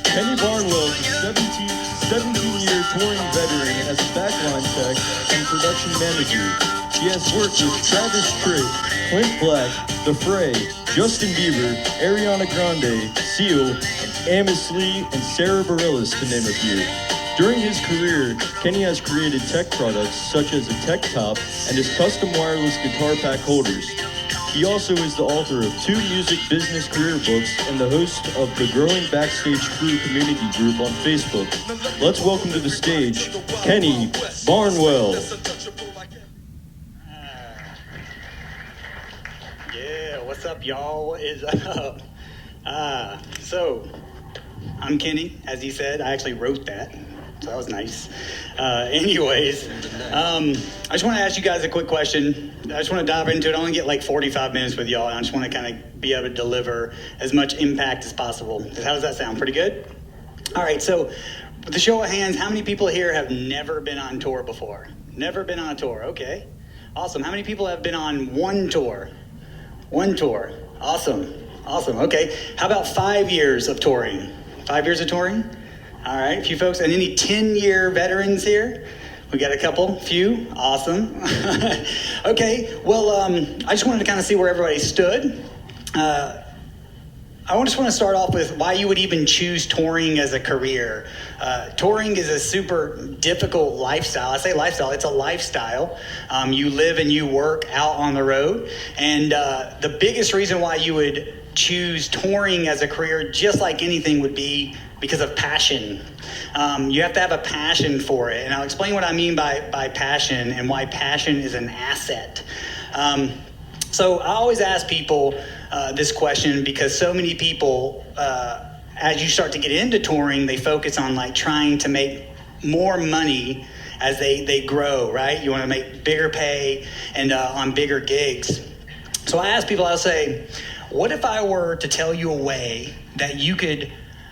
Kenny Barnwell is a 17-year touring veteran as a backline tech and production manager. He has worked with Travis Tritt, Clint Black, The Fray, Justin Bieber, Ariana Grande, Seal, and Amos Lee, and Sarah Bareilles, to name a few. During his career, Kenny has created tech products such as a tech top and his custom wireless guitar pack holders. He also is the author of 2 music business career books and the host of the growing Backstage Crew community group on Facebook. Let's welcome to the stage, Kenny Barnwell. Yeah, what's up, y'all? What is up? So, I'm Kenny, as he said. I actually wrote that, so that was nice. Anyways, I just want to ask you guys a quick question. I just want to dive into it. I only get like 45 minutes with y'all, and I just want to kind of be able to deliver as much impact as possible. How does that sound? Pretty good? All right, so with the show of hands, how many people here have never been on tour before? Never been on a tour, okay. Awesome. How many people have been on one tour? One tour. Awesome. Okay. How about 5 years of touring? 5 years of touring? All right, a few folks. And any 10-year veterans here? We got a couple, few. Awesome. Okay, well, I just wanted to kind of see where everybody stood. I just want to start off with why you would even choose touring as a career. Touring is a super difficult lifestyle. I say lifestyle, it's a lifestyle. You live and you work out on the road. And the biggest reason why you would choose touring as a career, just like anything, would be because of passion. You have to have a passion for it. And I'll explain what I mean by passion and why passion is an asset. So I always ask people this question because so many people, as you start to get into touring, they focus on like trying to make more money as they grow, right? You want to make bigger pay and on bigger gigs. So I ask people, I'll say, what if I were to tell you a way that you could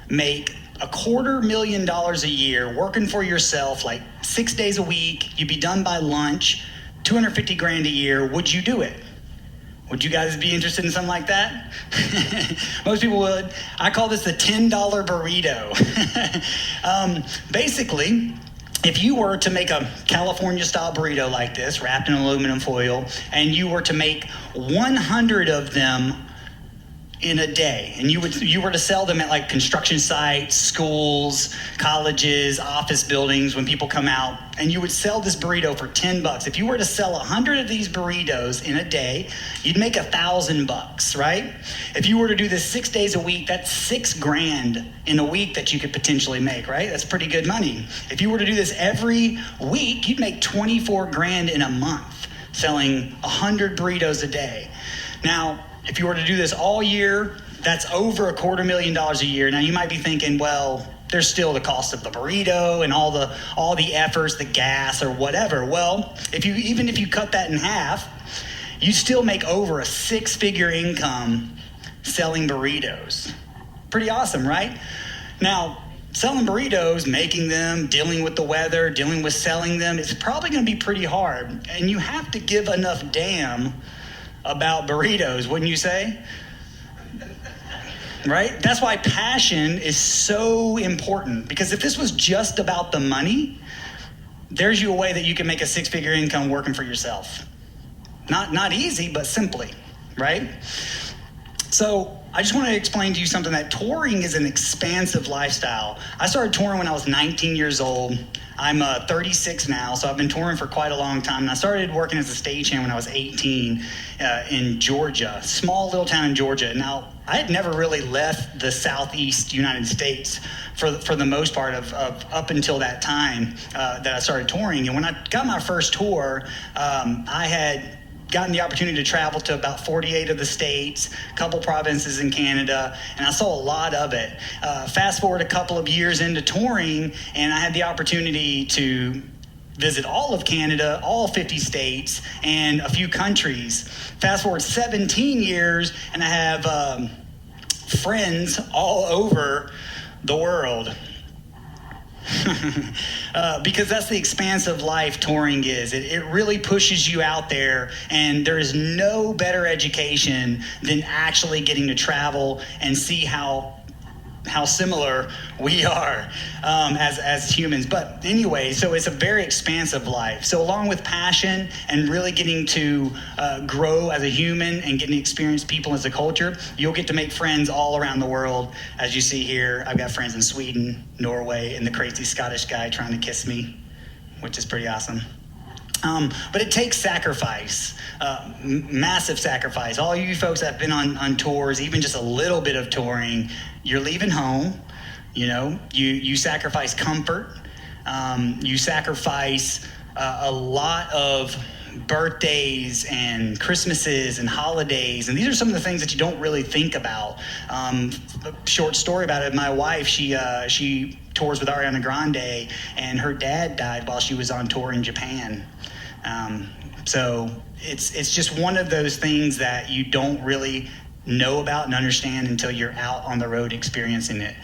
make $250,000 a year working for yourself, like 6 days a week, you'd be done by lunch, $250,000 a year, would you do it? Would you guys be interested in something like that? Most people would. I call this the $10 burrito. Basically, if you were to make a California-style burrito like this, wrapped in aluminum foil, and you were to make 100 of them in a day, and you were to sell them at like construction sites, schools, colleges, office buildings when people come out, and you would sell this burrito for $10. If you were to sell 100 of these burritos in a day, you'd make $1,000, right? If you were to do this 6 days a week, that's $6,000 in a week that you could potentially make, right? That's pretty good money. If you were to do this every week, you'd make $24,000 in a month selling 100 burritos a day. Now, if you were to do this all year, that's over $250,000 a year. Now you might be thinking, well, there's still the cost of the burrito and all the efforts, the gas or whatever. Well, even if you cut that in half, you still make over a 6-figure income selling burritos. Pretty awesome, right? Now, selling burritos, making them, dealing with the weather, dealing with selling them, it's probably going to be pretty hard. And you have to give enough damn about burritos, wouldn't you say? Right? That's why passion is so important, because if this was just about the money, there's you a way that you can make a 6-figure income working for yourself. Not easy, but simply, right? So I just want to explain to you something, that touring is an expansive lifestyle. I started touring when I was 19 years old. I'm 36 now, so I've been touring for quite a long time. And I started working as a stagehand when I was 18 in Georgia, small little town in Georgia. Now, I had never really left the southeast United States for the most part of up until that time that I started touring. And when I got my first tour, I had gotten the opportunity to travel to about 48 of the states, a couple provinces in Canada, and I saw a lot of it. Fast forward a couple of years into touring, and I had the opportunity to visit all of Canada, all 50 states, and a few countries. Fast forward 17 years, and I have friends all over the world. Because that's the expansive life touring is. It really pushes you out there, and there is no better education than actually getting to travel and see how how similar we are as humans. But anyway, so it's a very expansive life. So along with passion and really getting to grow as a human and getting to experience people as a culture, you'll get to make friends all around the world. As you see here, I've got friends in Sweden, Norway, and the crazy Scottish guy trying to kiss me, which is pretty awesome. But it takes sacrifice, massive sacrifice. All you folks that have been on tours, even just a little bit of touring, you're leaving home, you sacrifice comfort, you sacrifice a lot of birthdays and Christmases and holidays, and these are some of the things that you don't really think about. A short story about it, my wife, she tours with Ariana Grande, and her dad died while she was on tour in Japan. So it's just one of those things that you don't really know about and understand until you're out on the road experiencing it.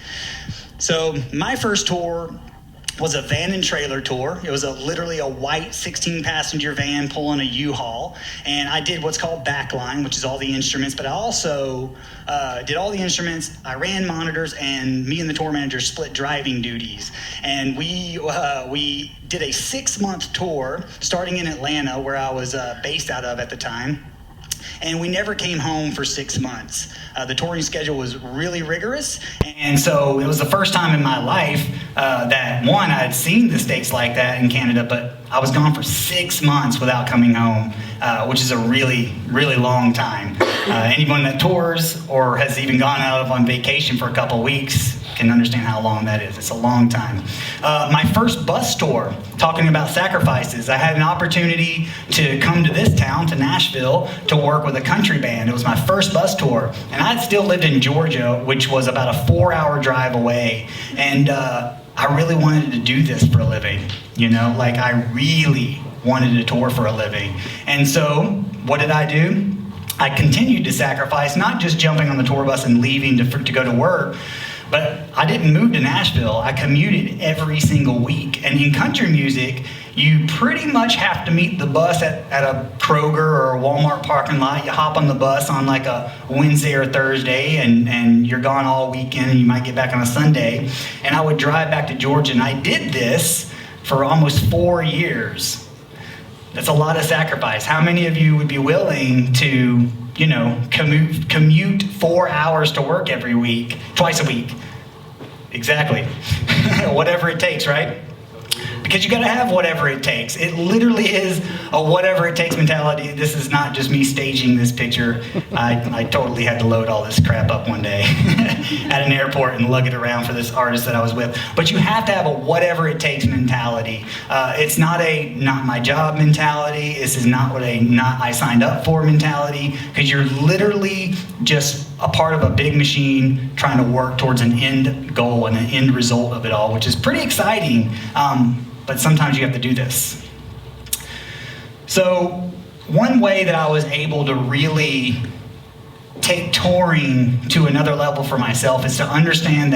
So my first tour was a van and trailer tour. It was literally a white 16-passenger van pulling a U-Haul, and I did what's called backline, which is all the instruments, but I also did all the instruments. I ran monitors, and me and the tour manager split driving duties. And we did a 6-month tour starting in Atlanta, where I was based out of at the time. And we never came home for 6 months. The touring schedule was really rigorous. And so it was the first time in my life that, one, I had seen the States like that in Canada, but I was gone for 6 months without coming home, which is a really, really long time. Anyone that tours or has even gone out on vacation for a couple of weeks can understand how long that is. It's a long time. My first bus tour, talking about sacrifices, I had an opportunity to come to this town, to Nashville, to work with a country band. It was my first bus tour, and I'd still lived in Georgia, which was about a 4-hour drive away, and I really wanted to do this for a living, I really wanted to tour for a living. And so what did I do? I continued to sacrifice, not just jumping on the tour bus and leaving to go to work, but I didn't move to Nashville. I commuted every single week. And in country music, you pretty much have to meet the bus at a Kroger or a Walmart parking lot. You hop on the bus on like a Wednesday or Thursday, and you're gone all weekend, and you might get back on a Sunday. And I would drive back to Georgia, and I did this for almost 4 years. That's a lot of sacrifice. How many of you would be willing to commute 4 hours to work every week, twice a week? Exactly. Whatever it takes, right? Because you got to have whatever it takes. It literally is a whatever it takes mentality. This is not just me staging this picture. I totally had to load all this crap up one day at an airport and lug it around for this artist that I was with. But you have to have a whatever it takes mentality. It's not a not my job mentality. This is not what not I signed up for mentality, because you're literally just a part of a big machine trying to work towards an end goal and an end result of it all, which is pretty exciting. But sometimes you have to do this. So one way that I was able to really take touring to another level for myself is to understand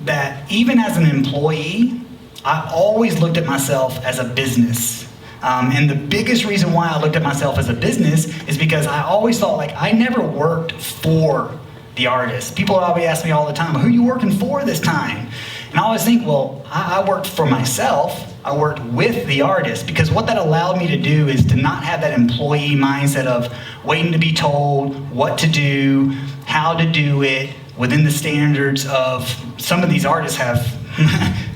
that even as an employee, I always looked at myself as a business. And the biggest reason why I looked at myself as a business is because I always thought I never worked for the artist. People always ask me all the time, who are you working for this time? And I always think, well, I worked for myself. I worked with the artist, because what that allowed me to do is to not have that employee mindset of waiting to be told what to do, how to do it, within the standards of some of these artists have.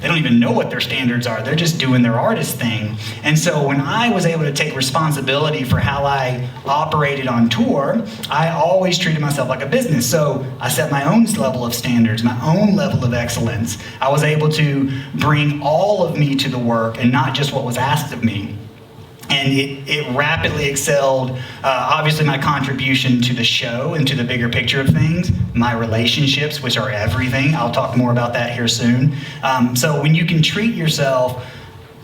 They don't even know what their standards are. They're just doing their artist thing. And so when I was able to take responsibility for how I operated on tour, I always treated myself like a business. So I set my own level of standards, my own level of excellence. I was able to bring all of me to the work and not just what was asked of me. And it rapidly excelled, obviously, my contribution to the show and to the bigger picture of things, my relationships, which are everything. I'll talk more about that here soon. So when you can treat yourself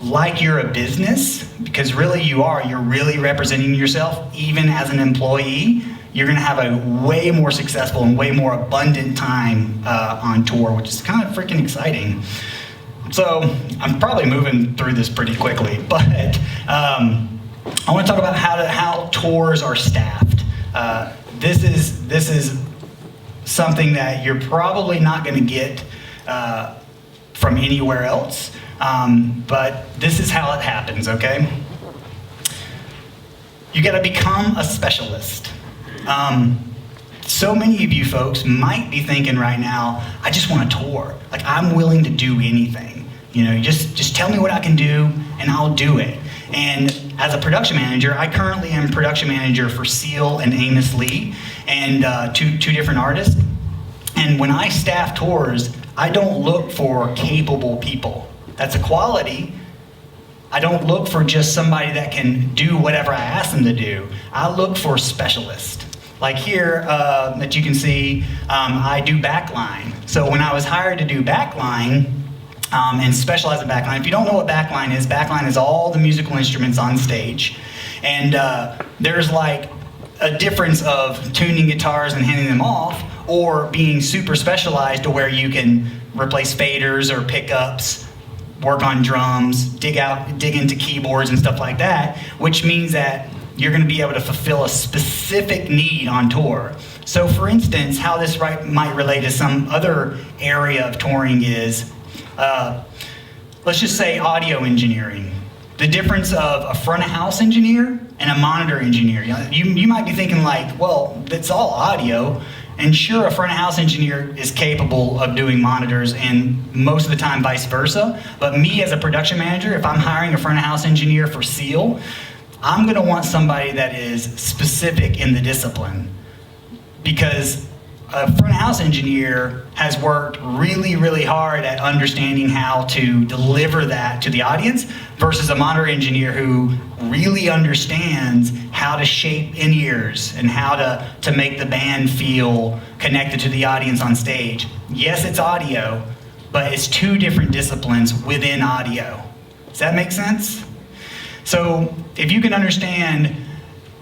like you're a business, because really you're really representing yourself, even as an employee, you're going to have a way more successful and way more abundant time on tour, which is kind of freaking exciting. So I'm probably moving through this pretty quickly, but I want to talk about how tours are staffed. This is something that you're probably not going to get from anywhere else, but this is how it happens, okay? You got to become a specialist. So many of you folks might be thinking right now, I just want to tour. Like, I'm willing to do anything. You know, just tell me what I can do and I'll do it. And as a production manager, I currently am production manager for Seal and Amos Lee, and two different artists. And when I staff tours, I don't look for capable people. That's a quality. I don't look for just somebody that can do whatever I ask them to do. I look for specialists. Like here, that you can see, I do backline. So when I was hired to do backline, and specialize in backline, if you don't know what backline is all the musical instruments on stage. And there's like a difference of tuning guitars and handing them off, or being super specialized to where you can replace faders or pickups, work on drums, dig into keyboards and stuff like that, which means that you're going to be able to fulfill a specific need on tour. So for instance, how this might relate to some other area of touring is, let's just say audio engineering. The difference of a front of house engineer and a monitor engineer. You might be thinking like, well, it's all audio. And sure, a front of house engineer is capable of doing monitors, and most of the time vice versa. But me as a production manager, if I'm hiring a front of house engineer for Seal, I'm going to want somebody that is specific in the discipline, because a front of house engineer has worked really, really hard at understanding how to deliver that to the audience, versus a monitor engineer who really understands how to shape in-ears and how to make the band feel connected to the audience on stage. Yes, it's audio, but it's two different disciplines within audio. Does that make sense? So if you can understand,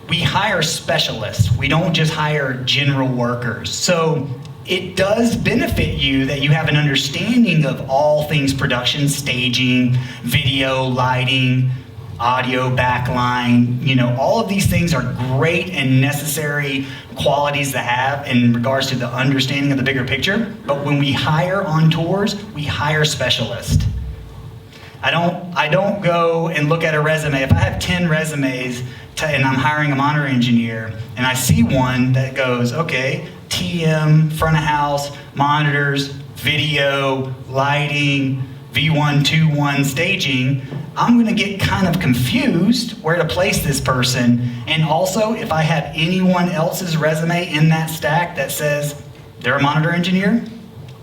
we hire specialists. We don't just hire general workers. So it does benefit you that you have an understanding of all things production, staging, video, lighting, audio, backline. You know, all of these things are great and necessary qualities to have in regards to the understanding of the bigger picture. But when we hire on tours, we hire specialists. I don't go and look at a resume. If I have 10 resumes and I'm hiring a monitor engineer, and I see one that goes, okay, TM, front of house, monitors, video, lighting, V1, 2-1 staging, I'm going to get kind of confused where to place this person. And also, if I have anyone else's resume in that stack that says they're a monitor engineer,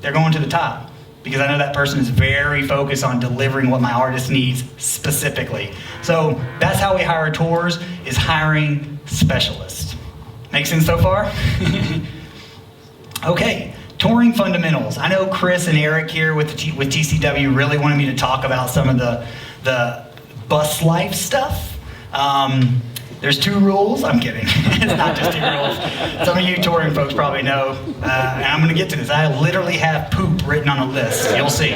they're going to the top, because I know that person is very focused on delivering what my artist needs specifically. So that's how we hire tours, is hiring specialists. Make sense so far? Okay, touring fundamentals. I know Chris and Eric here with TCW really wanted me to talk about some of the bus life stuff. There's 2 rules. I'm kidding. It's not just 2 rules. Some of you touring folks probably know, and I'm going to get to this. I literally have poop written on a list. You'll see.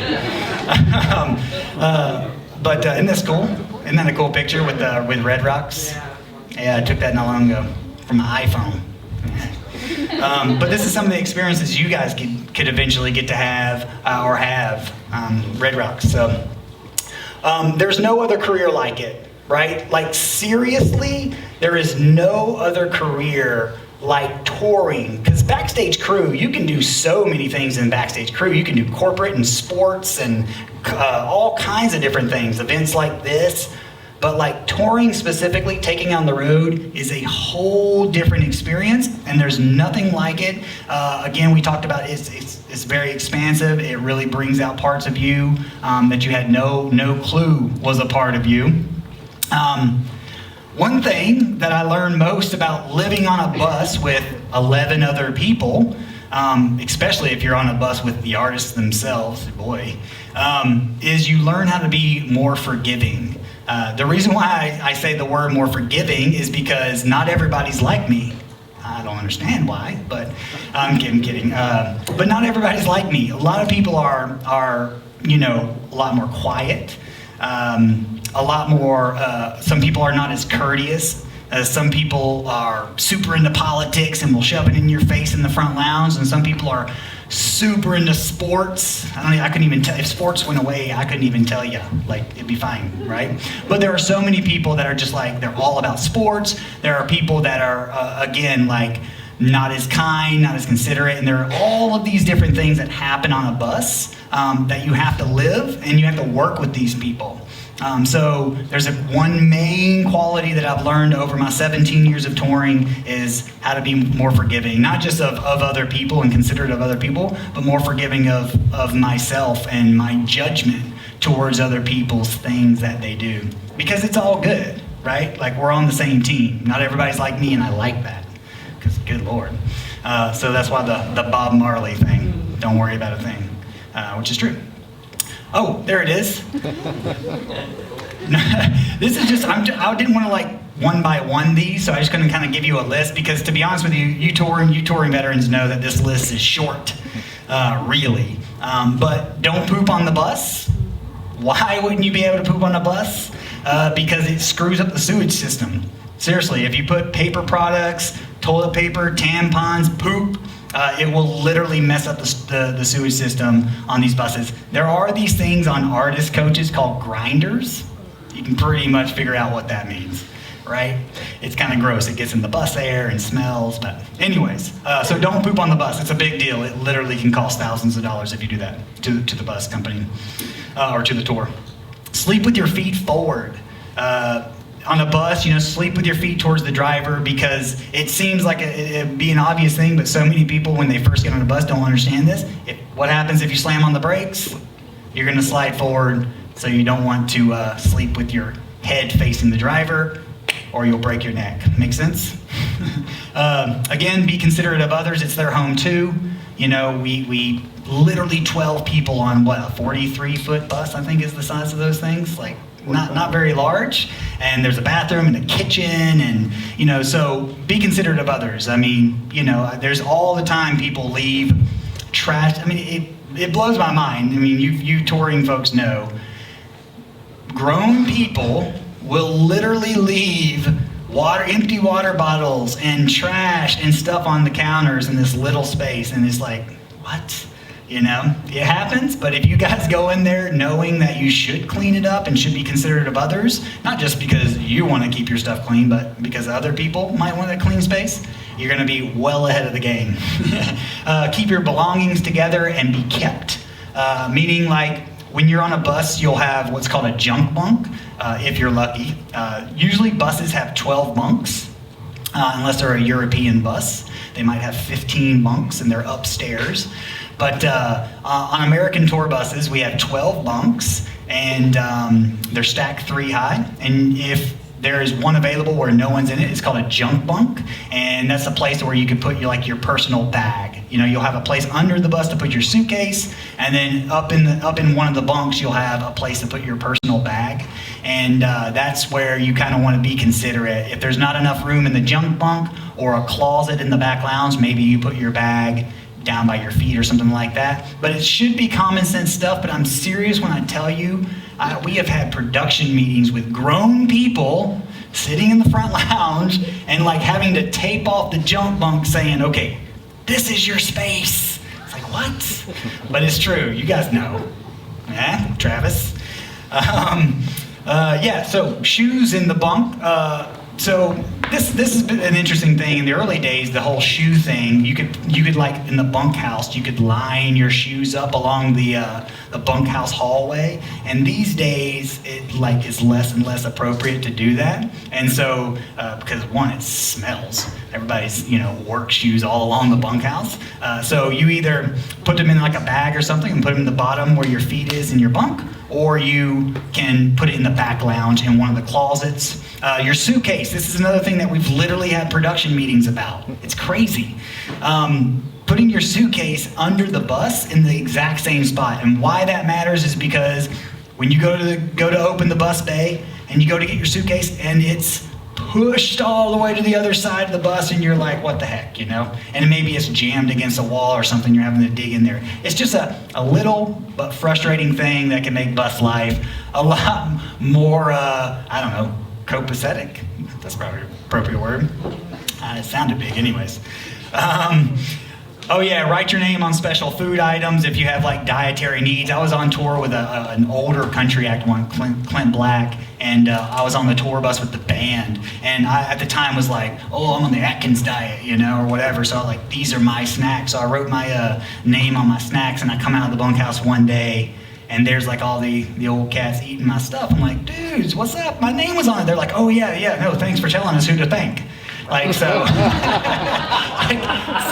But isn't this cool? Isn't that a cool picture with Red Rocks? Yeah, I took that not long ago from my iPhone. But this is some of the experiences you guys could eventually get to have or have Red Rocks. So there's no other career like it. Right? Like, seriously, there is no other career like touring. Because Backstage Crew, you can do so many things in Backstage Crew. You can do corporate and sports and all kinds of different things, events like this. But like touring specifically, taking on the road, is a whole different experience, and there's nothing like it. Again, we talked about it's very expansive. It really brings out parts of you that you had no clue was a part of you. One thing that I learned most about living on a bus with 11 other people, especially if you're on a bus with the artists themselves, boy, is you learn how to be more forgiving. The reason why I say the word more forgiving is because not everybody's like me. I don't understand why, but I'm kidding. But not everybody's like me. A lot of people are a lot more quiet. A lot more, some people are not as courteous. Some people are super into politics and will shove it in your face in the front lounge, and some people are super into sports. I couldn't even tell if sports went away. I couldn't even tell you. Like, it'd be fine, right? But there are so many people that are just like, they're all about sports. There are people that are again, like, not as kind, not as considerate, and there are all of these different things that happen on a bus that you have to live, and you have to work with these people. So there's one main quality that I've learned over my 17 years of touring is how to be more forgiving, not just of other people and considerate of other people, but more forgiving of myself and my judgment towards other people's things that they do. Because it's all good, right? Like, we're on the same team. Not everybody's like me, and I like that. Because, good Lord. So that's why the Bob Marley thing, don't worry about a thing, which is true. Oh, there it is. This is just, I didn't want to like one by one these, so I just couldn't kind of give you a list, because to be honest with you, you touring veterans know that this list is short, really. But don't poop on the bus. Why wouldn't you be able to poop on a bus? Because it screws up the sewage system. Seriously, if you put paper products, toilet paper, tampons, poop, it will literally mess up the sewage system on these buses. There are these things on artist coaches called grinders. You can pretty much figure out what that means, right? It's kind of gross. It gets in the bus air and smells. But anyways, so don't poop on the bus. It's a big deal. It literally can cost thousands of dollars if you do that to the bus company or to the tour. Sleep with your feet forward. On a bus, sleep with your feet towards the driver, because it seems like it'd be an obvious thing, but so many people, when they first get on a bus, don't understand this. What happens if you slam on the brakes? You're going to slide forward, so you don't want to sleep with your head facing the driver, or you'll break your neck. Make sense? Again, be considerate of others. It's their home too. We literally 12 people on a 43-foot bus, I think is the size of those things. Like, not very large, and there's a bathroom and a kitchen, and so be considerate of others. I mean, there's all the time people leave trash. I mean, it blows my mind. I mean, you touring folks know, grown people will literally leave empty water bottles and trash and stuff on the counters in this little space, and it's like, what? It happens, but if you guys go in there knowing that you should clean it up and should be considerate of others, not just because you want to keep your stuff clean, but because other people might want a clean space, you're going to be well ahead of the game. Keep your belongings together and be kept. Meaning, like, when you're on a bus, you'll have what's called a junk bunk, if you're lucky. Usually buses have 12 bunks, unless they're a European bus. They might have 15 bunks, and they're upstairs. But on American tour buses, we have 12 bunks, and they're stacked 3 high. And if there is one available where no one's in it, it's called a junk bunk, and that's a place where you can put your personal bag. You'll have a place under the bus to put your suitcase, and then up in one of the bunks, you'll have a place to put your personal bag. And that's where you kind of want to be considerate. If there's not enough room in the junk bunk or a closet in the back lounge, maybe you put your bag down by your feet or something like that. But it should be common sense stuff, but I'm serious when I tell you, we have had production meetings with grown people sitting in the front lounge and like having to tape off the junk bunk saying, okay, this is your space. It's like, what? But it's true, you guys know. Travis? So shoes in the bunk. So this has been an interesting thing. In the early days, the whole shoe thing, you could like in the bunkhouse, you could line your shoes up along the bunkhouse hallway. And these days, it like is less and less appropriate to do that. And so, because one, it smells. Everybody's work shoes all along the bunkhouse. So you either put them in like a bag or something and put them in the bottom where your feet is in your bunk, or you can put it in the back lounge in one of the closets. Your suitcase, this is another thing that we've literally had production meetings about. It's crazy. Putting your suitcase under the bus in the exact same spot. And why that matters is because when you go to open the bus bay and you go to get your suitcase and it's pushed all the way to the other side of the bus and you're like, what the heck, And maybe it's jammed against a wall or something, you're having to dig in there. It's just a little but frustrating thing that can make bus life a lot more, copacetic. That's probably an appropriate word. It sounded big anyways. Oh yeah, write your name on special food items if you have like dietary needs. I was on tour with an older country act one, Clint Black, and I was on the tour bus with the band, and I at the time was like, oh, I'm on the Atkins diet, you know, or whatever, so I like, these are my snacks. So I wrote my name on my snacks, and I come out of the bunkhouse one day, and there's like all the old cats eating my stuff. I'm like, dudes, what's up? My name was on it. They're like, oh yeah, no, thanks for telling us who to thank. Like, so, like,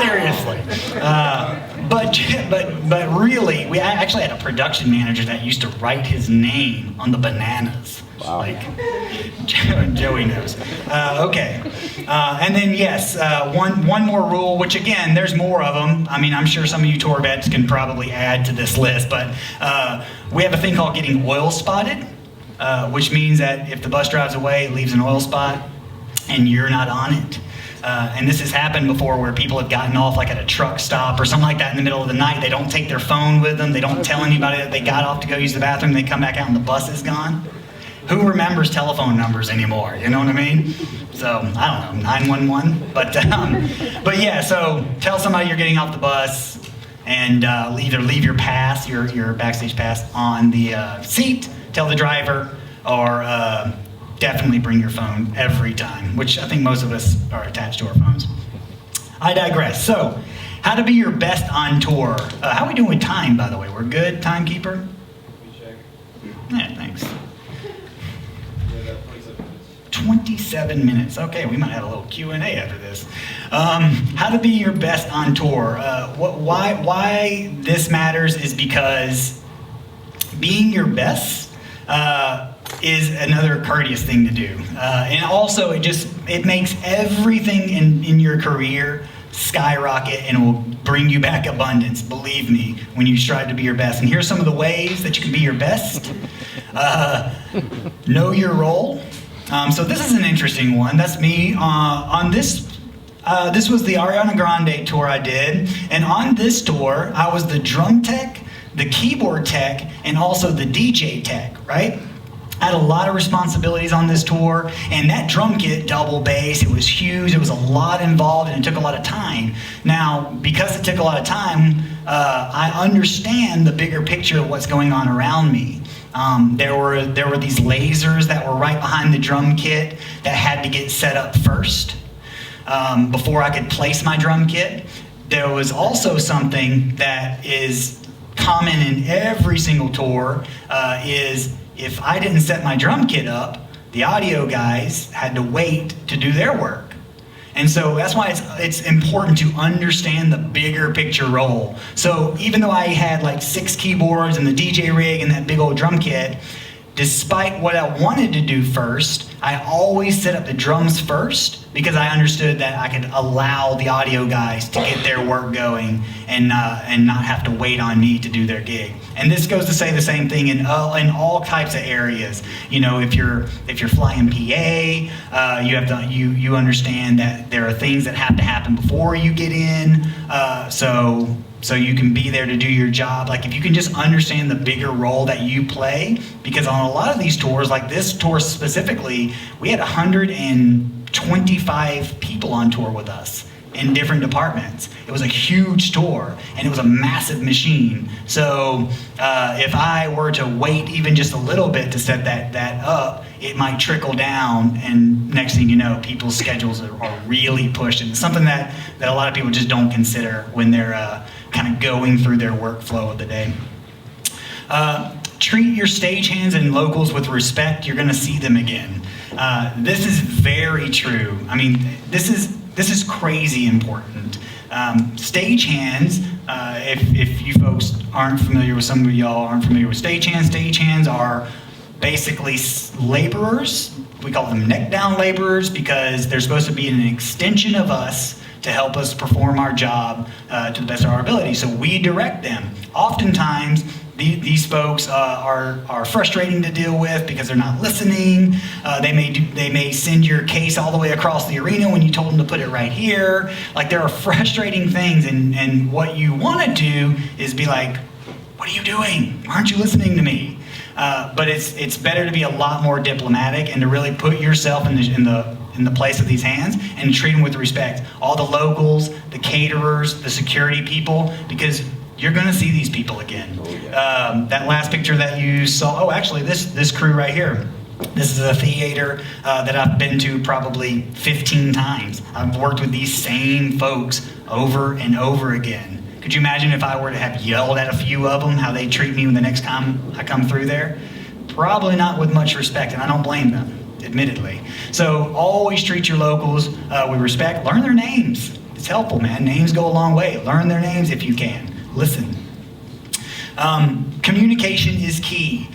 seriously. But really, we actually had a production manager that used to write his name on the bananas. Wow. Like, Joey knows. Okay. And then, yes, one more rule, which again, there's more of them. I mean, I'm sure some of you tour vets can probably add to this list, but we have a thing called getting oil spotted, which means that if the bus drives away, it leaves an oil spot, and you're not on it. And this has happened before where people have gotten off like at a truck stop or something like that in the middle of the night. They don't take their phone with them. They don't tell anybody that they got off to go use the bathroom. They come back out and the bus is gone. Who remembers telephone numbers anymore? You know what I mean? So, I don't know, 911. But yeah, so tell somebody you're getting off the bus and either leave your pass, your backstage pass on the seat, tell the driver, or definitely bring your phone every time, which I think most of us are attached to our phones. I digress. So, how to be your best on tour. How are we doing with time, by the way? We're good, timekeeper? Yeah, thanks. 27 minutes. Okay, we might have a little Q&A after this. How to be your best on tour. Why this matters is because being your best is another courteous thing to do. And also, it makes everything in your career skyrocket and will bring you back abundance, believe me, when you strive to be your best. And here's some of the ways that you can be your best. Know your role. So this is an interesting one. That's me. On this was the Ariana Grande tour I did. And on this tour, I was the drum tech, the keyboard tech, and also the DJ tech, right? I had a lot of responsibilities on this tour, and that drum kit, double bass, it was huge. It was a lot involved, and it took a lot of time. Now, because it took a lot of time, I understand the bigger picture of what's going on around me. There were these lasers that were right behind the drum kit that had to get set up first before I could place my drum kit. There was also something that is common in every single tour is if I didn't set my drum kit up, the audio guys had to wait to do their work. And so that's why it's important to understand the bigger picture role. So even though I had like 6 keyboards and the DJ rig and that big old drum kit, despite what I wanted to do first, I always set up the drums first because I understood that I could allow the audio guys to get their work going and not have to wait on me to do their gig. And this goes to say the same thing in all types of areas. You know, if you're flying PA, you understand that there are things that have to happen before you get in. So you can be there to do your job. Like if you can just understand the bigger role that you play, because on a lot of these tours, like this tour specifically, we had 125 people on tour with us in different departments. It was a huge tour, and it was a massive machine. So if I were to wait even just a little bit to set that up, it might trickle down, and next thing you know, people's schedules are really pushed. And it's something that a lot of people just don't consider when they're kind of going through their workflow of the day. Treat your stagehands and locals with respect. You're going to see them again. This is very true. I mean, this is crazy important. Stagehands, if you folks aren't familiar with, some of y'all aren't familiar with stagehands are basically laborers. We call them neck down laborers because they're supposed to be an extension of us to help us perform our job to the best of our ability. So we direct them. Oftentimes, these folks are frustrating to deal with because they're not listening. They may send your case all the way across the arena when you told them to put it right here. Like there are frustrating things, and what you want to do is be like, what are you doing? Why aren't you listening to me? But it's better to be a lot more diplomatic and to really put yourself in the place of these hands and treat them with respect. All the locals, the caterers, the security people, because you're going to see these people again. That last picture that you saw, actually this crew right here. This is a theater that I've been to probably 15 times. I've worked with these same folks over and over again. Could you imagine if I were to have yelled at a few of them, how they treat me the next time I come through there? Probably not with much respect, and I don't blame them, admittedly. So always treat your locals with respect. Learn their names. It's helpful, man. Names go a long way. Learn their names if you can. Listen. Communication is key.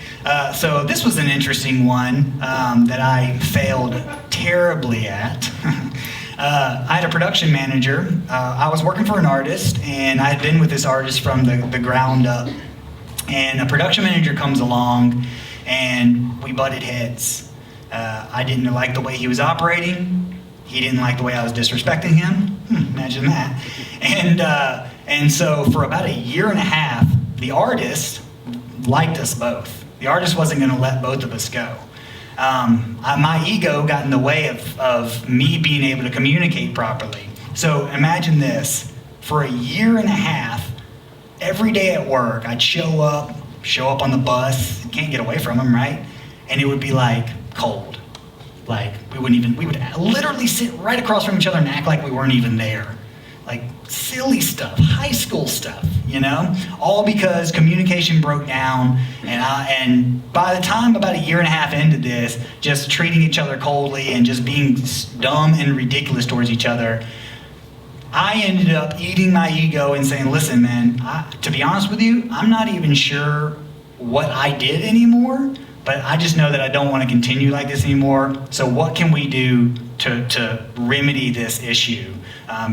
So this was an interesting one that I failed terribly at. I had a production manager. I was working for an artist, and I had been with this artist from the ground up. And a production manager comes along, and we butted heads. I didn't like the way he was operating. He didn't like the way I was disrespecting him. Imagine that. And so for about a year and a half, the artist liked us both. The artist wasn't going to let both of us go. My ego got in the way of me being able to communicate properly. So imagine this. For a year and a half, every day at work, I'd show up on the bus. Can't get away from him, right? And it would be like cold. Like we would literally sit right across from each other and act like we weren't even there. Like silly stuff, high school stuff, all because communication broke down. And by the time about a year and a half into this, just treating each other coldly and just being dumb and ridiculous towards each other, I ended up eating my ego and saying, listen, man, to be honest with you, I'm not even sure what I did anymore, but I just know that I don't want to continue like this anymore. So what can we do to remedy this issue?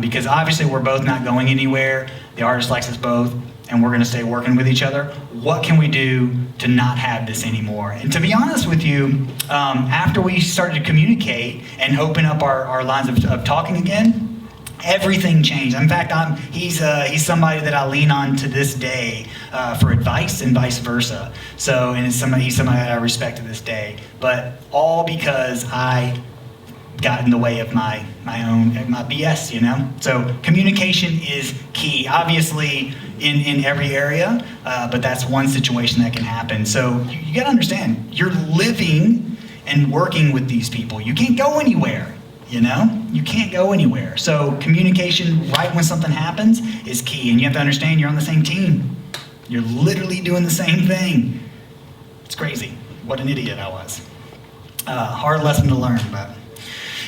Because obviously we're both not going anywhere. The artist likes us both, and we're going to stay working with each other. What can we do to not have this anymore? And to be honest with you, after we started to communicate and open up our lines of talking again, everything changed. In fact, he's somebody that I lean on to this day for advice and vice versa. So, and he's somebody that I respect to this day. But all because I got in the way of my BS, So communication is key, obviously in every area, but that's one situation that can happen. So you got to understand, you're living and working with these people. You can't go anywhere, You can't go anywhere. So communication right when something happens is key, and you have to understand you're on the same team. You're literally doing the same thing. It's crazy. What an idiot I was. Hard lesson to learn, but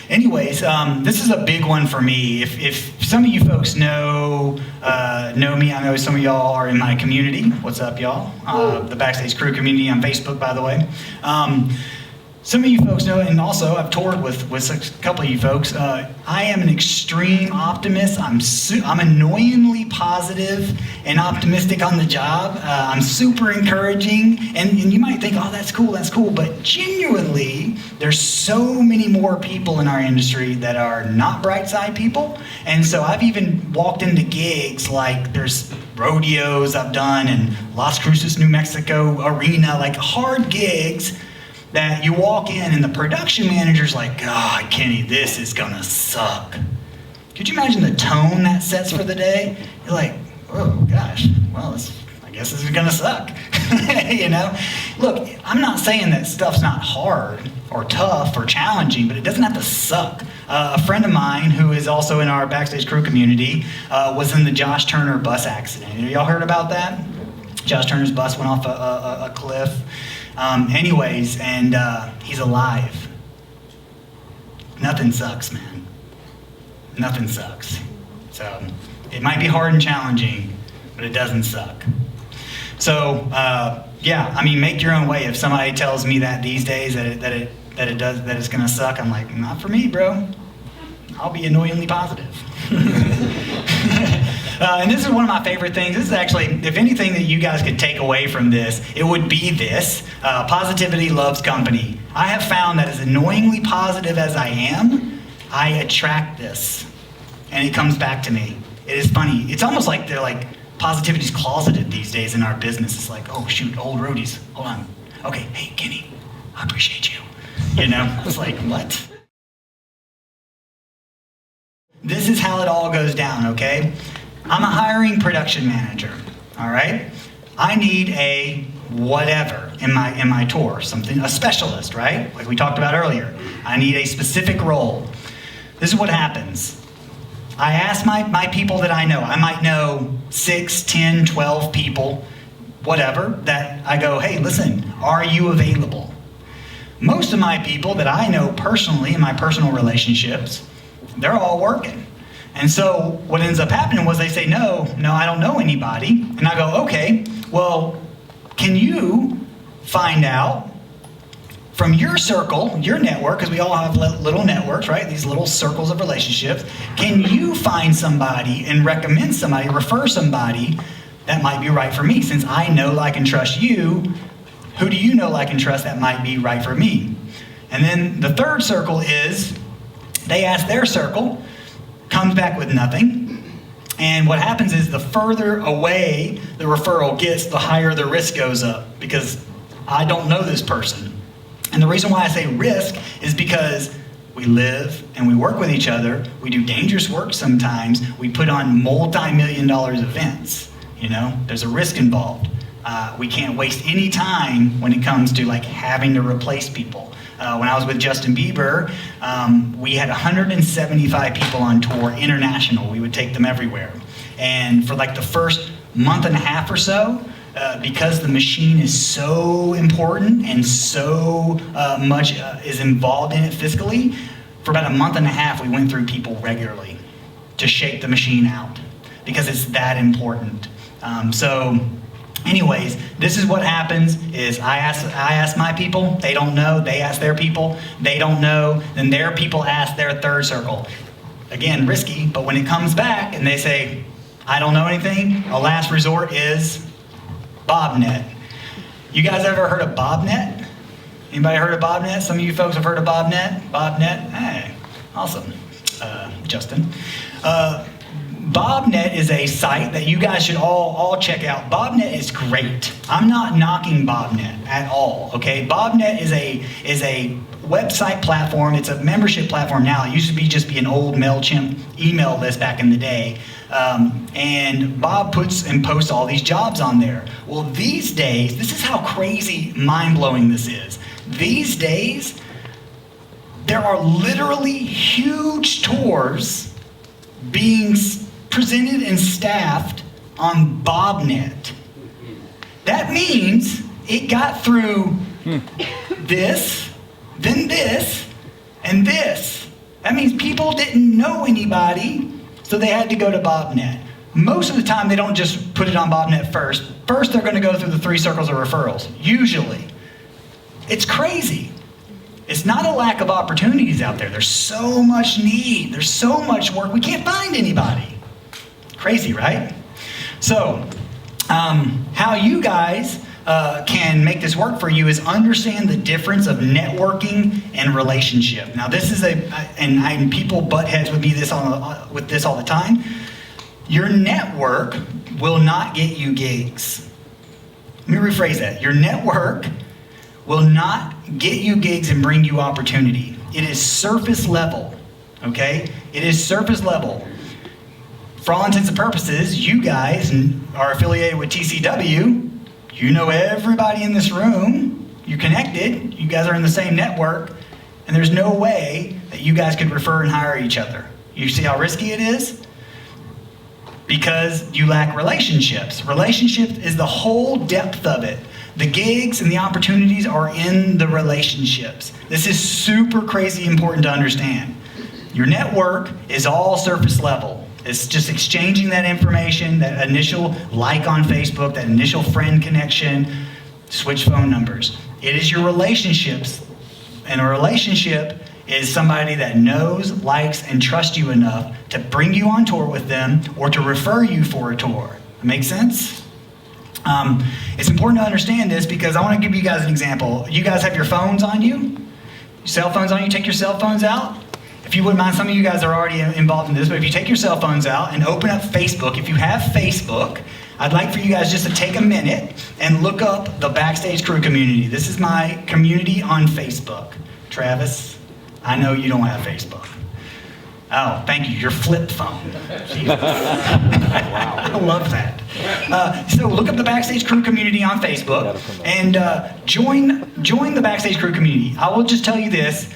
anyways, this is a big one for me. If some of you folks know me, I know some of y'all are in my community. What's up, y'all? The Backstage Crew community on Facebook, by the way. Some of you folks know, and also I've toured with a couple of you folks. I am an extreme optimist. I'm annoyingly positive and optimistic on the job. I'm super encouraging, and you might think, oh, that's cool. But genuinely, there's so many more people in our industry that are not bright side people. And so I've even walked into gigs like there's rodeos I've done in Las Cruces, New Mexico arena, like hard gigs that you walk in and the production manager's like, God, Kenny, this is gonna suck. Could you imagine the tone that sets for the day? You're like, oh gosh, well, I guess this is gonna suck. Look, I'm not saying that stuff's not hard or tough or challenging, but it doesn't have to suck. A friend of mine who is also in our Backstage Crew community was in the Josh Turner bus accident. Y'all heard about that? Josh Turner's bus went off a cliff. Anyways, and he's alive. Nothing sucks, man. Nothing sucks. So it might be hard and challenging, but it doesn't suck. So make your own way. If somebody tells me that these days that it's gonna suck, I'm like, not for me, bro. I'll be annoyingly positive. And this is one of my favorite things. This is actually, if anything that you guys could take away from this, it would be this. Positivity loves company. I have found that as annoyingly positive as I am, I attract this. And it comes back to me. It is funny. It's almost like they're like positivity's closeted these days in our business. It's like, oh shoot, old roadies, hold on. Okay, hey Kenny, I appreciate you. You know, it's like, what? This is how it all goes down, okay? I'm a hiring production manager, all right? I need a whatever in my tour, something, a specialist, right? Like we talked about earlier. I need a specific role. This is what happens. I ask my people that I know. I might know 6, 10, 12 people, whatever, that I go, hey, listen, are you available? Most of my people that I know personally in my personal relationships, they're all working. And so what ends up happening was they say, no, I don't know anybody. And I go, okay, well, can you find out from your circle, your network, because we all have little networks, right? These little circles of relationships. Can you find somebody and recommend somebody, refer somebody that might be right for me? Since I know, like, and trust you, who do you know, like, and trust that might be right for me? And then the third circle is they ask their circle, comes back with nothing. And what happens is the further away the referral gets, the higher the risk goes up, because I don't know this person. And the reason why I say risk is because we live and we work with each other. We do dangerous work sometimes. We put on multi-million-dollar events. You know, there's a risk involved. We can't waste any time when it comes to like having to replace people. When I was with Justin Bieber, we had 175 people on tour, international. We would take them everywhere. And for like the first month and a half or so, because the machine is so important and so much is involved in it fiscally, for about a month and a half we went through people regularly to shake the machine out because it's that important. So anyways, this is what happens is I ask my people, they don't know, they ask their people, they don't know, then their people ask their third circle. Again, risky, but when it comes back and they say, I don't know anything, a last resort is Bobnet. You guys ever heard of Bobnet? Anybody heard of Bobnet? Some of you folks have heard of Bobnet? Bobnet? Hey, awesome. Justin. Bobnet is a site that you guys should all check out. Bobnet is great. I'm not knocking Bobnet at all, okay? Bobnet is a website platform. It's a membership platform now. It used to just be an old MailChimp email list back in the day. And Bob puts and posts all these jobs on there. Well, these days, this is how crazy, mind-blowing this is. These days, there are literally huge tours being presented and staffed on Bobnet. That means it got through this, then this, and this. That means people didn't know anybody, so they had to go to Bobnet. Most of the time, they don't just put it on Bobnet first. First, they're going to go through the 3 circles of referrals, usually. It's crazy. It's not a lack of opportunities out there. There's so much need. There's so much work. We can't find anybody. Crazy, right? So, how you guys can make this work for you is understand the difference of networking and relationship. Now, this is and people butt heads with me with this all the time. Your network will not get you gigs. Let me rephrase that. Your network will not get you gigs and bring you opportunity. It is surface level, okay? It is surface level. For all intents and purposes, you guys are affiliated with TCW. You know everybody in this room. You're connected. You guys are in the same network. And there's no way that you guys could refer and hire each other. You see how risky it is? Because you lack relationships. Relationship is the whole depth of it. The gigs and the opportunities are in the relationships. This is super crazy important to understand. Your network is all surface level. It's just exchanging that information, that initial like on Facebook, that initial friend connection, switch phone numbers. It is your relationships. And a relationship is somebody that knows, likes, and trusts you enough to bring you on tour with them or to refer you for a tour. Make sense? It's important to understand this because I want to give you guys an example. You guys have your phones on you? Cell phones on you? Take your cell phones out. If you wouldn't mind, some of you guys are already involved in this, but if you take your cell phones out and open up Facebook, if you have Facebook, I'd like for you guys just to take a minute and look up the Backstage Crew community. This is my community on Facebook. Travis, I know you don't have Facebook. Oh, thank you. Your flip phone. Wow. I love that. So look up the Backstage Crew community on Facebook and join the Backstage Crew community. I will just tell you this.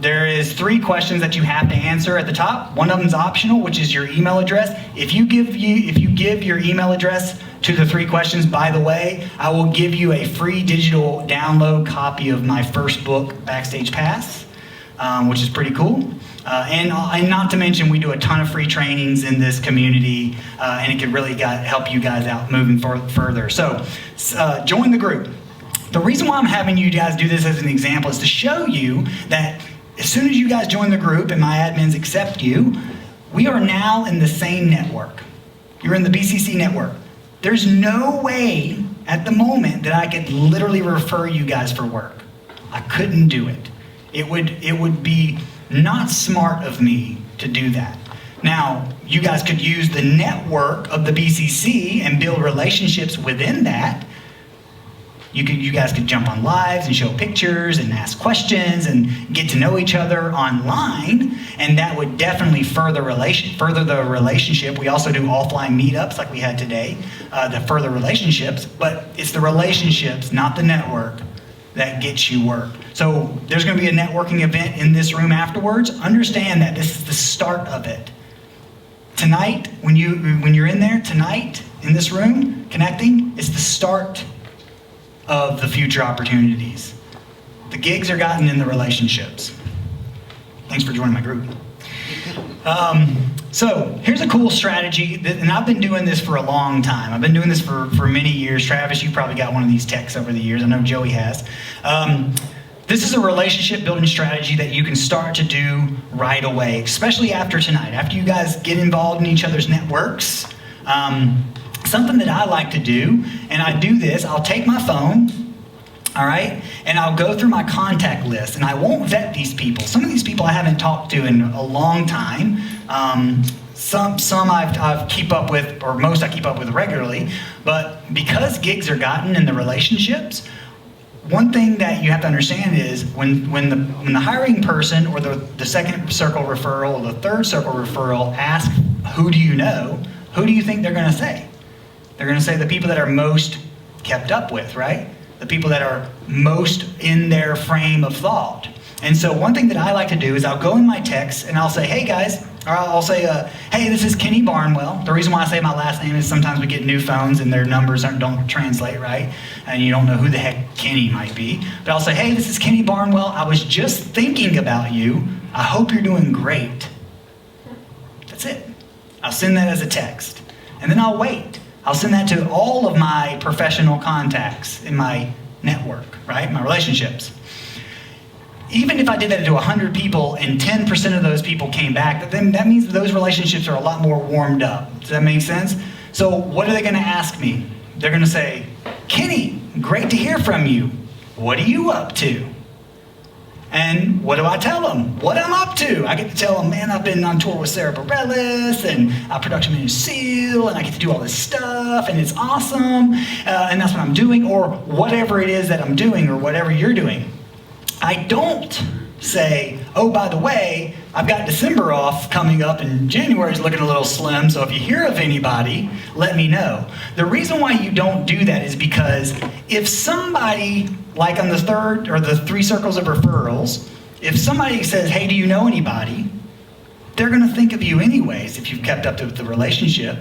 There is 3 questions that you have to answer at the top. One of them is optional, which is your email address. If you give your email address to the 3 questions, by the way, I will give you a free digital download copy of my first book, Backstage Pass, which is pretty cool. And not to mention, we do a ton of free trainings in this community, and it can really help you guys out moving further. So join the group. The reason why I'm having you guys do this as an example is to show you that as soon as you guys join the group and my admins accept you, we are now in the same network. You're in the BCC network. There's no way at the moment that I could literally refer you guys for work. I couldn't do it. It would be not smart of me to do that. Now, you guys could use the network of the BCC and build relationships within that. You guys could jump on lives and show pictures and ask questions and get to know each other online, and that would definitely further the relationship. We also do offline meetups like we had today that further relationships, but it's the relationships, not the network, that gets you work. So there's going to be a networking event in this room afterwards. Understand that this is the start of it. Tonight, when you're in there tonight in this room connecting, it's the start of the future opportunities. The gigs are gotten in the relationships. Thanks for joining my group. So here's a cool strategy, and I've been doing this for a long time. I've been doing this for many years. Travis, you probably got one of these texts over the years. I know Joey has. This is a relationship building strategy that you can start to do right away, especially after tonight. After you guys get involved in each other's networks, something that I like to do, and I do this, I'll take my phone, all right, and I'll go through my contact list, and I won't vet these people. Some of these people I haven't talked to in a long time. Some I keep up with, or most I keep up with regularly, but because gigs are gotten in the relationships, one thing that you have to understand is when the hiring person or the second circle referral or the third circle referral asks, who do you know, who do you think they're going to say? They're going to say the people that are most kept up with, right? The people that are most in their frame of thought. And so one thing that I like to do is I'll go in my text and I'll say, hey guys, or I'll say, hey, this is Kenny Barnwell. The reason why I say my last name is sometimes we get new phones and their numbers don't translate right, and you don't know who the heck Kenny might be. But I'll say, hey, this is Kenny Barnwell. I was just thinking about you. I hope you're doing great. That's it. I'll send that as a text. And then I'll wait. I'll send that to all of my professional contacts in my network, right? My relationships. Even if I did that to 100 people and 10% of those people came back, then that means those relationships are a lot more warmed up. Does that make sense? So what are they going to ask me? They're going to say, Kenny, great to hear from you. What are you up to? And what do I tell them? What I'm up to. I get to tell them, man, I've been on tour with Sarah Bareilles and production manager Seal, and I get to do all this stuff, and it's awesome, and that's what I'm doing, or whatever it is that I'm doing, or whatever you're doing. I don't say, oh, by the way, I've got December off coming up, and January's looking a little slim, so if you hear of anybody, let me know. The reason why you don't do that is because if somebody, like on the third or the 3 circles of referrals, if somebody says, hey, do you know anybody? They're going to think of you anyways if you've kept up with the relationship.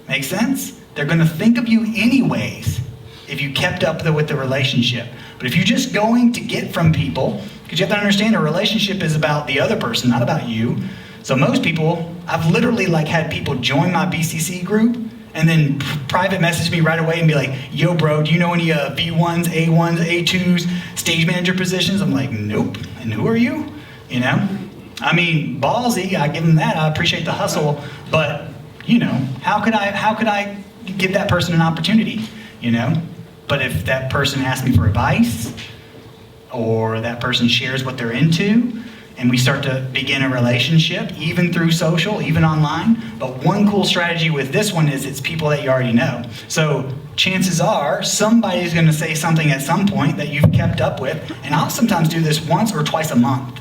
Make sense? They're going to think of you anyways if you kept up with the relationship. But if you're just going to get from people, because you have to understand a relationship is about the other person, not about you. So most people, I've literally had people join my BCC group and then private message me right away and be like, yo bro, do you know any V1s, A1s, A2s, stage manager positions? I'm like, nope. And who are you? You know? I mean, ballsy, I give them that. I appreciate the hustle. But, you know, how could I give that person an opportunity? You know? But if that person asks me for advice, or that person shares what they're into, and we start to begin a relationship, even through social, even online. But one cool strategy with this one is it's people that you already know. So chances are somebody's going to say something at some point that you've kept up with, and I'll sometimes do this once or twice a month.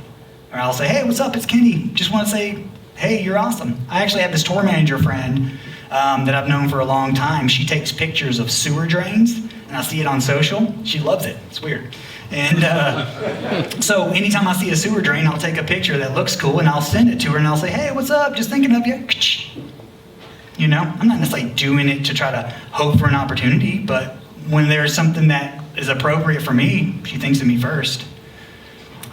Or I'll say, hey, what's up, it's Kenny. Just want to say, hey, you're awesome. I actually have this tour manager friend that I've known for a long time. She takes pictures of sewer drains, and I see it on social. She loves it. It's weird. And so anytime I see a sewer drain, I'll take a picture that looks cool, and I'll send it to her, and I'll say, hey, what's up? Just thinking of you. You know, I'm not necessarily doing it to try to hope for an opportunity, but when there's something that is appropriate for me, she thinks of me first.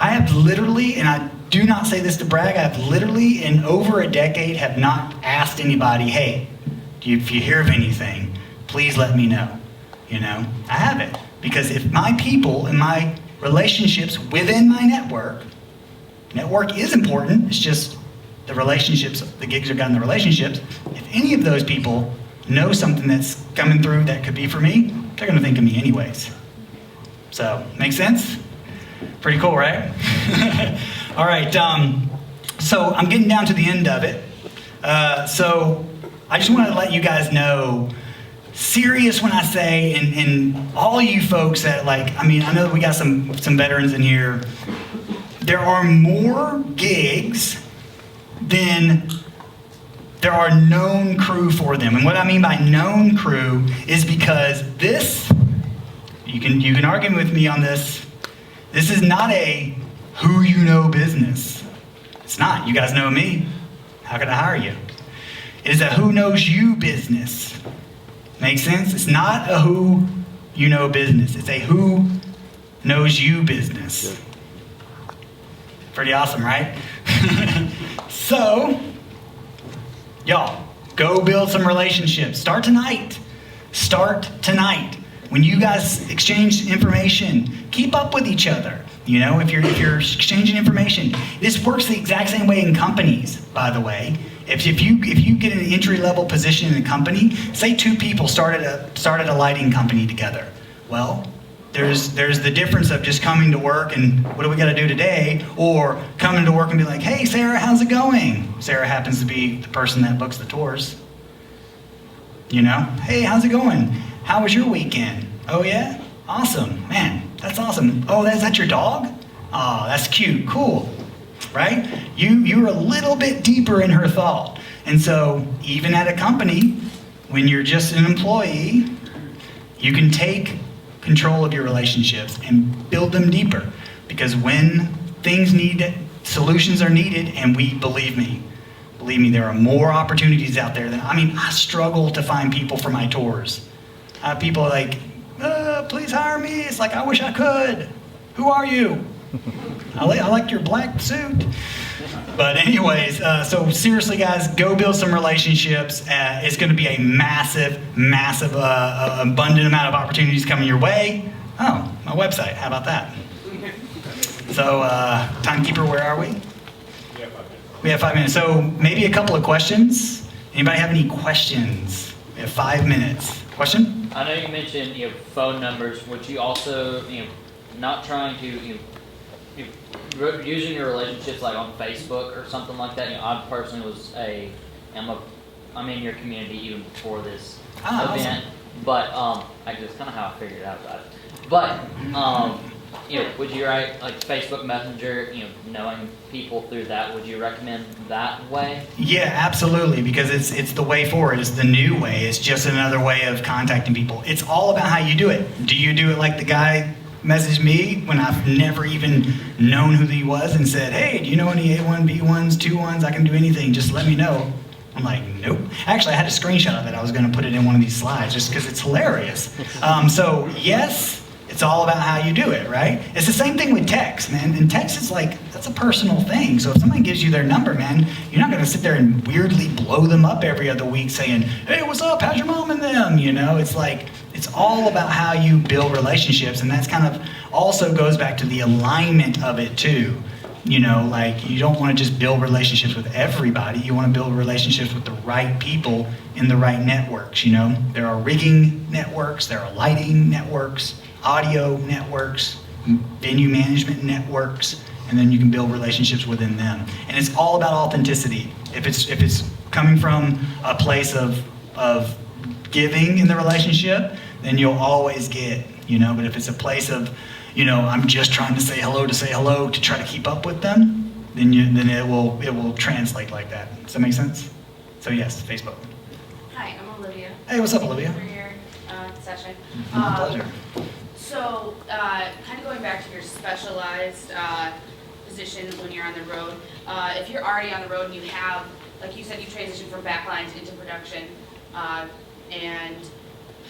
I have literally, and I do not say this to brag, I have literally in over a decade have not asked anybody, hey, if you hear of anything, please let me know. You know, I haven't. Because if my people and my relationships within my network is important, it's just the relationships, the gigs are got in the relationships. If any of those people know something that's coming through that could be for me, they're going to think of me anyways. So, make sense? Pretty cool, right? All right, so I'm getting down to the end of it. So I just wanted to let you guys know, serious when I say, and all you folks that I know that we got some veterans in here, there are more gigs than there are known crew for them. And what I mean by known crew is because this, you can argue with me on this, this is not a who you know business. It's not. You guys know me. How can I hire you? It is a who knows you business. Make sense? It's not a who you know business. It's a who knows you business. Pretty awesome, right? So, y'all, go build some relationships. Start tonight. Start tonight. When you guys exchange information, keep up with each other. You know, if you're exchanging information, this works the exact same way in companies, by the way. If you get an entry-level position in a company, say two people started a lighting company together. Well, there's the difference of just coming to work and what do we got to do today, or coming to work and be like, hey, Sarah, how's it going? Sarah happens to be the person that books the tours. You know, hey, how's it going? How was your weekend? Oh yeah? Awesome. Man, that's awesome. Oh, is that your dog? Oh, that's cute. Cool. Right? You're a little bit deeper in her thought. And so even at a company, when you're just an employee, you can take control of your relationships and build them deeper. Because when solutions are needed, and believe me, there are more opportunities out there I struggle to find people for my tours. People are like, please hire me. It's like, I wish I could. Who are you? I like your black suit. But anyways, so seriously, guys, go build some relationships. It's going to be a massive, abundant amount of opportunities coming your way. Oh, my website. How about that? So, timekeeper, where are we? We have 5 minutes. So maybe a couple of questions. Anybody have any questions? We have 5 minutes. Question? I know you mentioned phone numbers. Would you also not trying to using your relationships like on Facebook or something like that? I personally I'm in your community even before this event, awesome. But that's kind of how I figured out about it. But would you write like Facebook Messenger? Knowing people through that, would you recommend that way? Yeah, absolutely, because it's the way forward. It's the new way. It's just another way of contacting people. It's all about how you do it. Do you do it like the guy messaged me when I've never even known who he was and said, hey, do you know any A1, B1s, 2-1s? I can do anything. Just let me know. I'm like, nope. Actually, I had a screenshot of it. I was going to put it in one of these slides just because it's hilarious. So yes, it's all about how you do it, right? It's the same thing with text, man. And text is that's a personal thing. So if somebody gives you their number, man, you're not going to sit there and weirdly blow them up every other week saying, hey, what's up? How's your mom and them? It's all about how you build relationships. And that's kind of also goes back to the alignment of it too. You don't want to just build relationships with everybody. You want to build relationships with the right people in the right networks. There are rigging networks, there are lighting networks, audio networks, venue management networks, and then you can build relationships within them. And it's all about authenticity. If it's coming from a place of giving in the relationship, then you'll always get, but if it's a place of, I'm just trying to say hello to try to keep up with them, then it will translate like that. Does that make sense? So yes, Facebook. Hi, I'm Olivia. Hey, what's up, Olivia? For your session. My pleasure. So, kind of going back to your specialized position when you're on the road, if you're already on the road and you have, like you said, you transitioned from backlines into production, and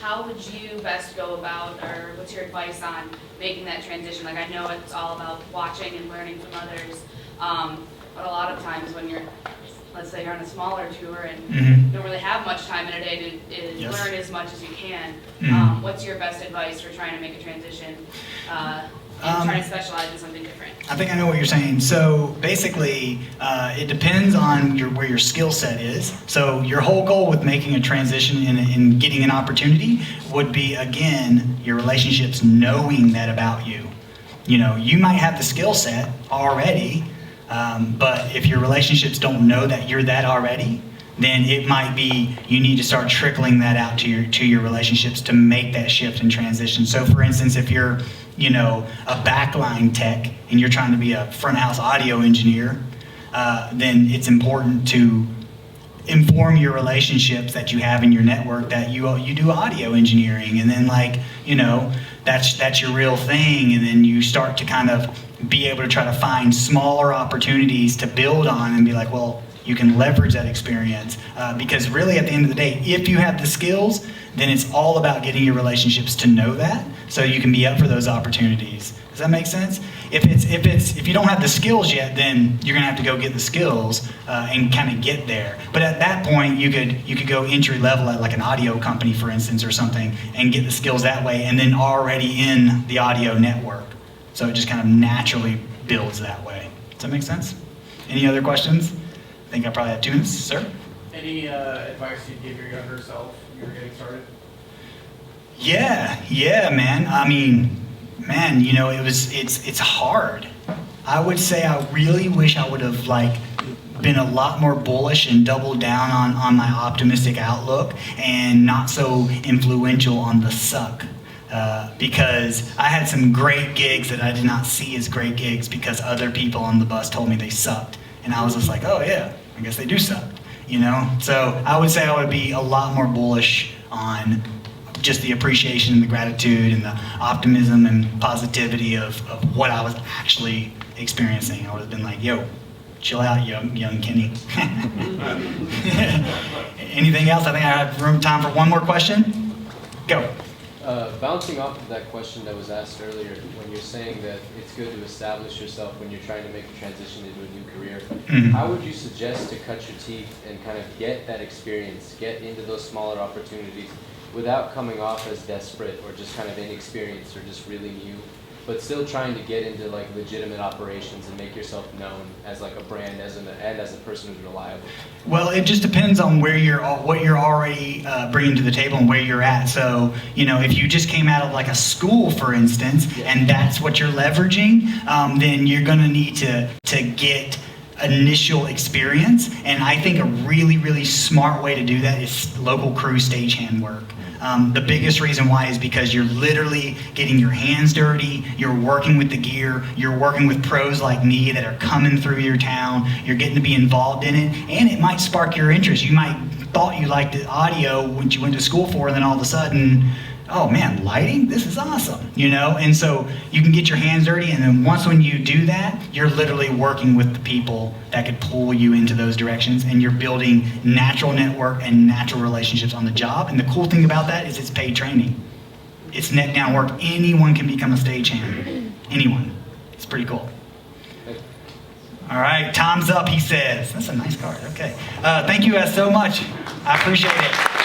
how would you best go about, or what's your advice on making that transition? Like, I know it's all about watching and learning from others, but a lot of times when you're, let's say you're on a smaller tour and you don't really have much time in a day to learn as much as you can, what's your best advice for trying to make a transition and trying to specialize in something different? I think I know what you're saying. So basically, it depends on where your skill set is. So your whole goal with making a transition and getting an opportunity would be, again, your relationships knowing that about you. You might have the skill set already, but if your relationships don't know that you're that already, then it might be you need to start trickling that out to your relationships to make that shift and transition. So for instance, if you're a backline tech and you're trying to be a front house audio engineer, then it's important to inform your relationships that you have in your network that you do audio engineering, and then that's your real thing, and then you start to kind of be able to try to find smaller opportunities to build on and be like, well, you can leverage that experience, because really at the end of the day, if you have the skills, then it's all about getting your relationships to know that so you can be up for those opportunities. Does that make sense? If you don't have the skills yet, then you're gonna have to go get the skills and kind of get there. But at that point, you could go entry level at like an audio company, for instance, or something, and get the skills that way, and then already in the audio network. So it just kind of naturally builds that way. Does that make sense? Any other questions? I think I probably have 2 minutes, sir. Any advice you'd give your younger self when you were getting started? Yeah, man. I mean, man, it's hard. I would say I really wish I would have been a lot more bullish and doubled down on my optimistic outlook and not so influential on the suck. Because I had some great gigs that I did not see as great gigs because other people on the bus told me they sucked. And I was just like, oh yeah, I guess they do suck, So I would say I would be a lot more bullish on just the appreciation and the gratitude and the optimism and positivity of what I was actually experiencing. I would have been like, yo, chill out, young Kenny. Anything else? I think I have time for one more question. Go. Bouncing off of that question that was asked earlier, when you're saying that it's good to establish yourself when you're trying to make a transition into a new career, how would you suggest to cut your teeth and kind of get that experience, get into those smaller opportunities without coming off as desperate or just kind of inexperienced or just really new, but still trying to get into legitimate operations and make yourself known as a brand and as a person who's reliable? Well, it just depends on what you're already bringing to the table and where you're at. So, if you just came out of a school, for instance, and that's what you're leveraging, then you're going to need to get initial experience. And I think a really, really smart way to do that is local crew stagehand work. The biggest reason why is because you're literally getting your hands dirty, you're working with the gear, you're working with pros like me that are coming through your town, you're getting to be involved in it, and it might spark your interest. You might thought you liked the audio when you went to school for, and then all of a sudden, oh man, lighting? This is awesome, And so you can get your hands dirty, and then when you do that, you're literally working with the people that could pull you into those directions, and you're building natural network and natural relationships on the job. And the cool thing about that is it's paid training. It's neck down work. Anyone can become a stagehand. Anyone. It's pretty cool. All right, time's up, he says. That's a nice card. Okay. Thank you guys so much. I appreciate it.